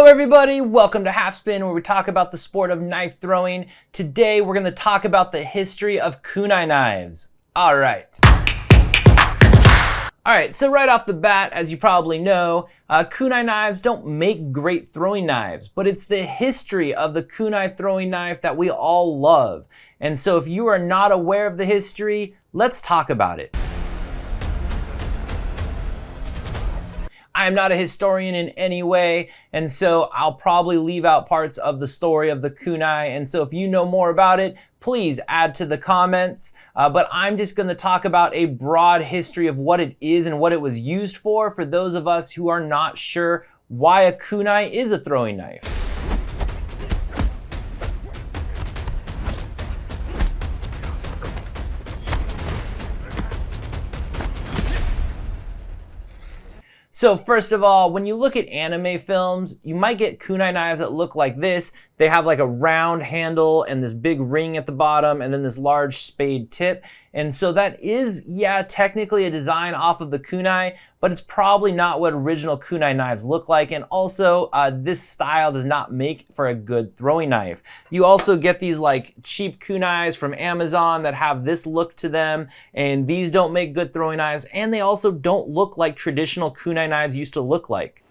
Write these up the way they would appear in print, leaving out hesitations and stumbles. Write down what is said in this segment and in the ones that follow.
everybody, welcome to Halfspin, where we talk about the sport of knife throwing. Today we're going to talk about the history of kunai knives. Alright, so right off the bat, as you probably know, kunai knives don't make great throwing knives, but it's the history of the kunai throwing knife that we all love. And so if you are not aware of the history, let's talk about it. I'm not a historian in any way, and so I'll probably leave out parts of the story of the kunai, and so if you know more about it, please add to the comments. But I'm just going to talk about a broad history of what it is and what it was used for those of us who are not sure why a kunai is a throwing knife. So first of all, when you look at anime films, you might get kunai knives that look like this. They have like a round handle and this big ring at the bottom and then this large spade tip. And so that is, yeah, technically a design off of the kunai, but it's probably not what original kunai knives look like. And also, this style does not make for a good throwing knife. You also get these like cheap kunais from Amazon that have this look to them, and these don't make good throwing knives, and they also don't look like traditional kunai knives used to look like.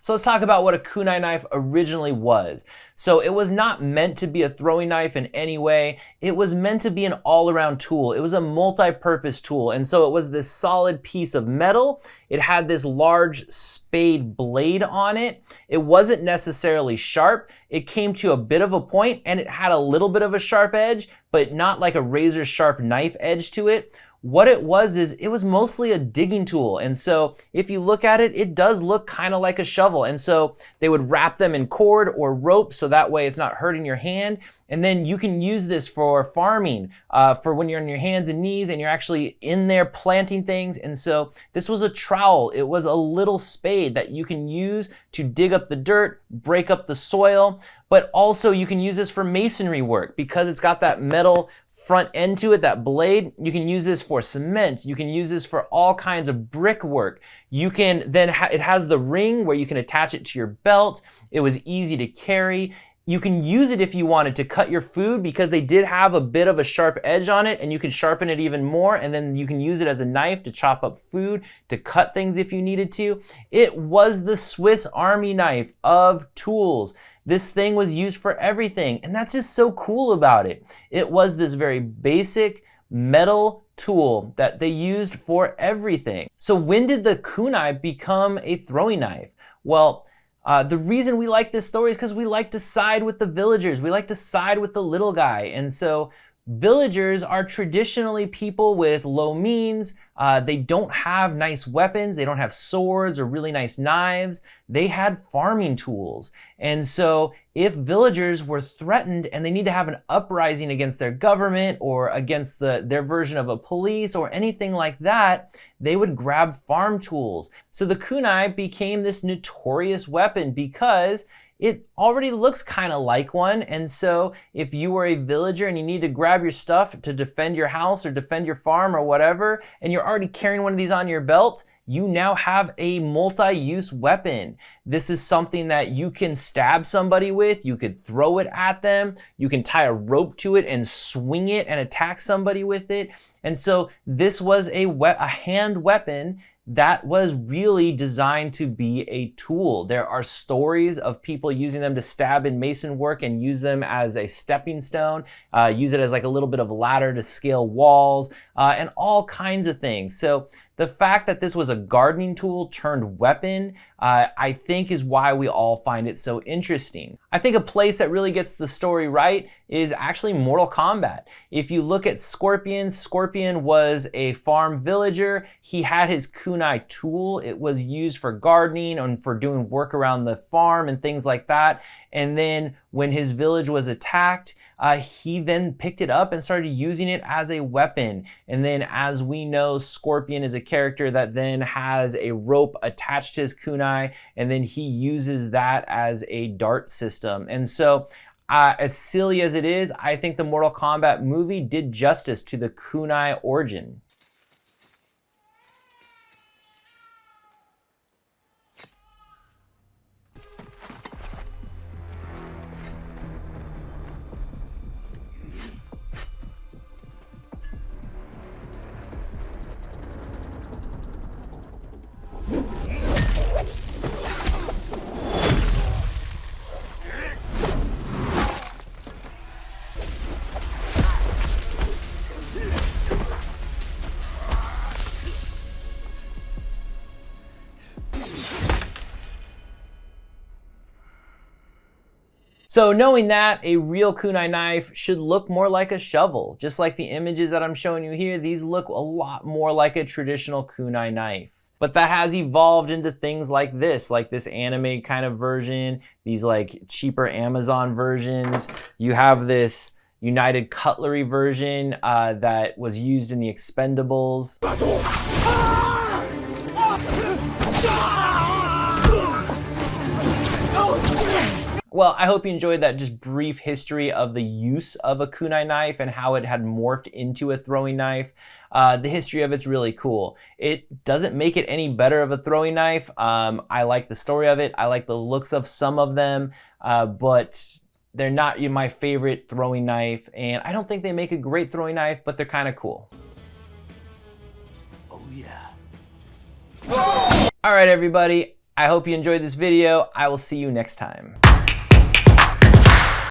So let's talk about what a kunai knife originally was. So it was not meant to be a throwing knife in any way. It was meant to be an all-around tool. It was a multi-purpose tool. And so it was this solid piece of metal. It had this large spade blade on it. It wasn't necessarily sharp. It came to a bit of a point and it had a little bit of a sharp edge, but not like a razor sharp knife edge to it. What it was is it was mostly a digging tool. And so if you look at it, it does look kind of like a shovel. And so they would wrap them in cord or rope so that way it's not hurting your hand. And then you can use this for farming, for when you're on your hands and knees and you're actually in there planting things. And so this was a trowel. It was a little spade that you can use to dig up the dirt, break up the soil, but also you can use this for masonry work because it's got that metal front end to it, that blade. You can use this for cement. You can use this for all kinds of brickwork. You can then, it has the ring where you can attach it to your belt. It was easy to carry. You can use it if you wanted to cut your food because they did have a bit of a sharp edge on it, and you can sharpen it even more, and then you can use it as a knife to chop up food, to cut things if you needed to. It was the Swiss Army knife of tools. This thing was used for everything, and that's just so cool about it. It was this very basic metal tool that they used for everything. So when did the kunai become a throwing knife? Well, the reason we like this story is because we like to side with the villagers. We like to side with the little guy. And so villagers are traditionally people with low means. They don't have nice weapons. They don't have swords or really nice knives. They had farming tools. And so if villagers were threatened and they need to have an uprising against their government or against their version of a police or anything like that, they would grab farm tools. So the kunai became this notorious weapon because it already looks kind of like one. And so if you were a villager and you need to grab your stuff to defend your house or defend your farm or whatever, and you're already carrying one of these on your belt, you now have a multi-use weapon. This is something that you can stab somebody with, you could throw it at them, you can tie a rope to it and swing it and attack somebody with it. And so this was a hand weapon that was really designed to be a tool. There are stories of people using them to stab in mason work and use them as a stepping stone, use it as like a little bit of a ladder to scale walls, and all kinds of things. So the fact that this was a gardening tool turned weapon, I think is why we all find it so interesting. I think a place that really gets the story right is actually Mortal Kombat. If you look at Scorpion, Scorpion was a farm villager. He had his kunai tool. It was used for gardening and for doing work around the farm and things like that. And then when his village was attacked, he then picked it up and started using it as a weapon. And then as we know, Scorpion is a character that then has a rope attached to his kunai, and then he uses that as a dart system. And so as silly as it is, I think the Mortal Kombat movie did justice to the kunai origin. So knowing that, a real kunai knife should look more like a shovel. Just like the images that I'm showing you here, these look a lot more like a traditional kunai knife. But that has evolved into things like this anime kind of version, these like cheaper Amazon versions. You have this United Cutlery version that was used in the Expendables. Well, I hope you enjoyed that just brief history of the use of a kunai knife and how it had morphed into a throwing knife. The history of it's really cool. It doesn't make it any better of a throwing knife. I like the story of it. I like the looks of some of them, but they're not my favorite throwing knife. And I don't think they make a great throwing knife, but they're kind of cool. Oh yeah. All right, everybody. I hope you enjoyed this video. I will see you next time.